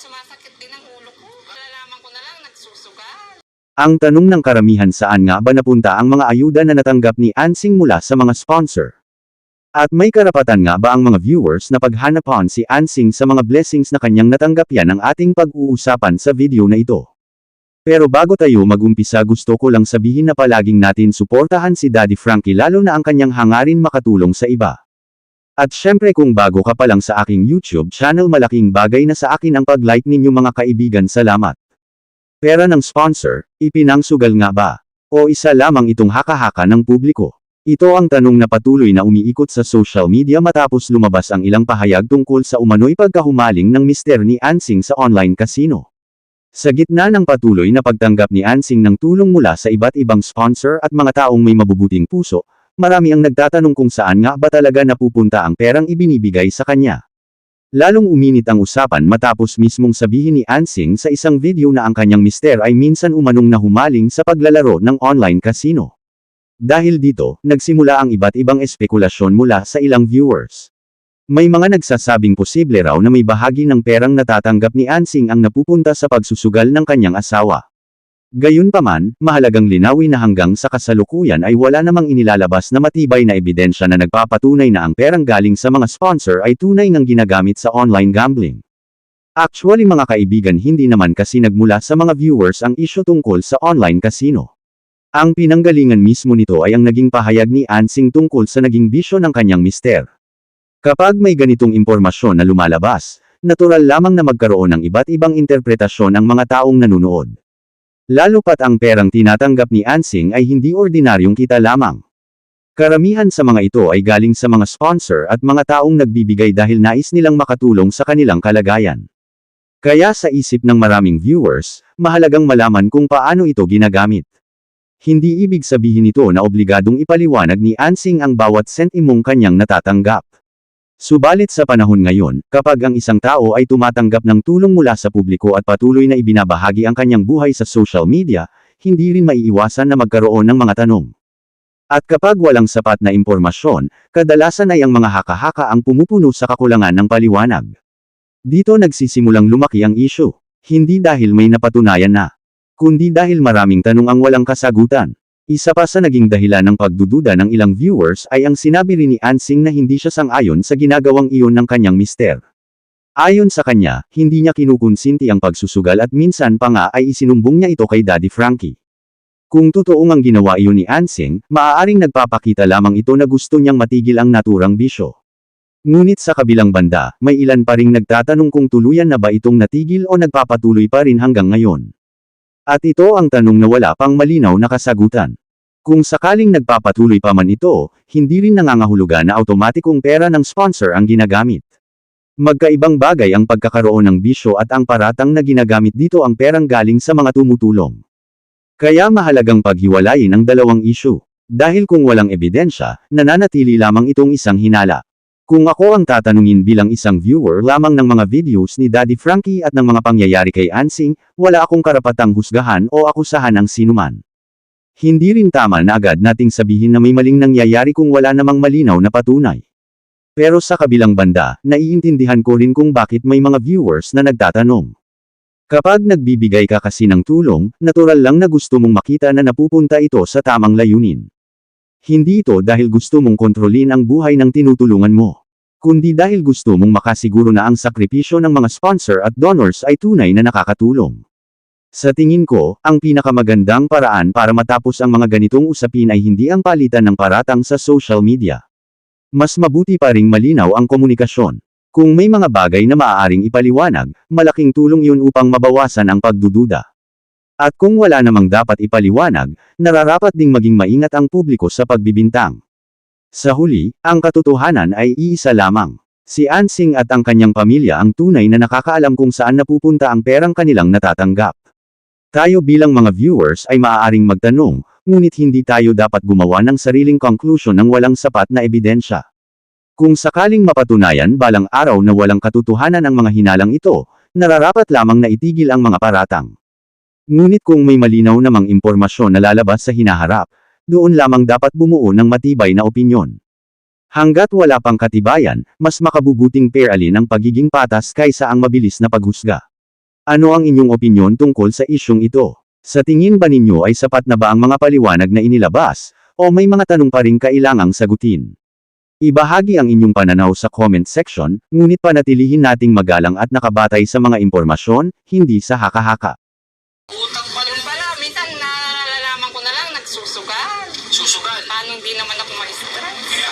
sumasakit din ang ulo ko. Nalalaman ko na lang, nagsusugal. Ang tanong ng karamihan, saan nga ba napunta ang mga ayuda na natanggap ni Ansing mula sa mga sponsor? At may karapatan nga ba ang mga viewers na paghanapan si Ansing sa mga blessings na kanyang natanggap? Yan ang ating pag-uusapan sa video na ito. Pero bago tayo mag-umpisa, gusto ko lang sabihin na palaging natin suportahan si Daddy Frankie, lalo na ang kanyang hangarin makatulong sa iba. At syempre, kung bago ka pa lang sa aking YouTube channel, malaking bagay na sa akin ang pag-like ninyo mga kaibigan, salamat. Pera ng sponsor, ipinangsugal nga ba? O isa lamang itong haka-haka ng publiko? Ito ang tanong na patuloy na umiikot sa social media matapos lumabas ang ilang pahayag tungkol sa umano'y pagkahumaling ng mister ni Ansing sa online casino. Sa gitna ng patuloy na pagtanggap ni Ansing ng tulong mula sa iba't ibang sponsor at mga taong may mabubuting puso, marami ang nagtatanong kung saan nga ba talaga napupunta ang perang ibinibigay sa kanya. Lalong uminit ang usapan matapos mismong sabihin ni Ansing sa isang video na ang kanyang mister ay minsan umanong nahumaling sa paglalaro ng online casino. Dahil dito, nagsimula ang iba't ibang espekulasyon mula sa ilang viewers. May mga nagsasabing posible raw na may bahagi ng perang natatanggap ni Ansing ang napupunta sa pagsusugal ng kanyang asawa. Gayunpaman, mahalagang linawin na hanggang sa kasalukuyan ay wala namang inilalabas na matibay na ebidensya na nagpapatunay na ang perang galing sa mga sponsor ay tunay ngang ginagamit sa online gambling. Actually mga kaibigan, hindi naman kasi nagmula sa mga viewers ang isyu tungkol sa online casino. Ang pinanggalingan mismo nito ay ang naging pahayag ni Ansing tungkol sa naging bisyo ng kanyang mister. Kapag may ganitong impormasyon na lumalabas, natural lamang na magkaroon ng iba't ibang interpretasyon ang mga taong nanunood. Lalo pat ang perang tinatanggap ni Ansing ay hindi ordinaryong kita lamang. Karamihan sa mga ito ay galing sa mga sponsor at mga taong nagbibigay dahil nais nilang makatulong sa kanilang kalagayan. Kaya sa isip ng maraming viewers, mahalagang malaman kung paano ito ginagamit. Hindi ibig sabihin nito na obligadong ipaliwanag ni Ansing ang bawat sentimong kanyang natatanggap. Subalit sa panahon ngayon, kapag ang isang tao ay tumatanggap ng tulong mula sa publiko at patuloy na ibinabahagi ang kanyang buhay sa social media, hindi rin maiiwasan na magkaroon ng mga tanong. At kapag walang sapat na impormasyon, kadalasan ay ang mga haka-haka ang pumupuno sa kakulangan ng paliwanag. Dito nagsisimulang lumaki ang issue. Hindi dahil may napatunayan na, kundi dahil maraming tanong ang walang kasagutan. Isa pa sa naging dahilan ng pagdududa ng ilang viewers ay ang sinabi rin ni Ansing na hindi siya sang-ayon sa ginagawang iyon ng kanyang mister. Ayon sa kanya, hindi niya kinukonsinti ang pagsusugal at minsan pa nga ay isinumbong niya ito kay Daddy Frankie. Kung totoong ang ginawa iyon ni Ansing, maaaring nagpapakita lamang ito na gusto niyang matigil ang naturang bisyo. Ngunit sa kabilang banda, may ilan pa ring nagtatanong kung tuluyan na ba itong natigil o nagpapatuloy pa rin hanggang ngayon. At ito ang tanong na wala pang malinaw na kasagutan. Kung sakaling nagpapatuloy pa man ito, hindi rin nangangahulugan na automatikong pera ng sponsor ang ginagamit. Magkaibang bagay ang pagkakaroon ng bisyo at ang paratang na ginagamit dito ang perang galing sa mga tumutulong. Kaya mahalagang paghiwalayin ang dalawang issue. Dahil kung walang ebidensya, nananatili lamang itong isang hinala. Kung ako ang tatanungin bilang isang viewer lamang ng mga videos ni Daddy Frankie at ng mga pangyayari kay Ansing, wala akong karapatang husgahan o akusahan ang sinuman. Hindi rin tama na agad nating sabihin na may maling nangyayari kung wala namang malinaw na patunay. Pero sa kabilang banda, naiintindihan ko rin kung bakit may mga viewers na nagtatanong. Kapag nagbibigay ka kasi ng tulong, natural lang na gusto mong makita na napupunta ito sa tamang layunin. Hindi ito dahil gusto mong kontrolin ang buhay ng tinutulungan mo, kundi dahil gusto mong makasiguro na ang sakripisyo ng mga sponsor at donors ay tunay na nakakatulong. Sa tingin ko, ang pinakamagandang paraan para matapos ang mga ganitong usapin ay hindi ang palitan ng paratang sa social media. Mas mabuti pa ring malinaw ang komunikasyon. Kung may mga bagay na maaaring ipaliwanag, malaking tulong yun upang mabawasan ang pagdududa. At kung wala namang dapat ipaliwanag, nararapat ding maging maingat ang publiko sa pagbibintang. Sa huli, ang katotohanan ay iisa lamang. Si Ansing at ang kanyang pamilya ang tunay na nakakaalam kung saan napupunta ang perang kanilang natatanggap. Tayo bilang mga viewers ay maaaring magtanong, ngunit hindi tayo dapat gumawa ng sariling conclusion ng walang sapat na ebidensya. Kung sakaling mapatunayan balang araw na walang katotohanan ang mga hinalang ito, nararapat lamang na itigil ang mga paratang. Ngunit kung may malinaw namang impormasyon na lalabas sa hinaharap, doon lamang dapat bumuo ng matibay na opinyon. Hanggat wala pang katibayan, mas makabubuting pairalin ang pagiging patas kaysa ang mabilis na paghusga. Ano ang inyong opinyon tungkol sa isyong ito? Sa tingin ba ninyo ay sapat na ba ang mga paliwanag na inilabas, o may mga tanong pa ring kailangang sagutin? Ibahagi ang inyong pananaw sa comment section, ngunit panatilihin nating magalang at nakabatay sa mga impormasyon, hindi sa haka-haka. Utang pa rin pala. Minsan nalalaman ko na lang nagsusugal. Susugal. Paano hindi naman ako ma-stress?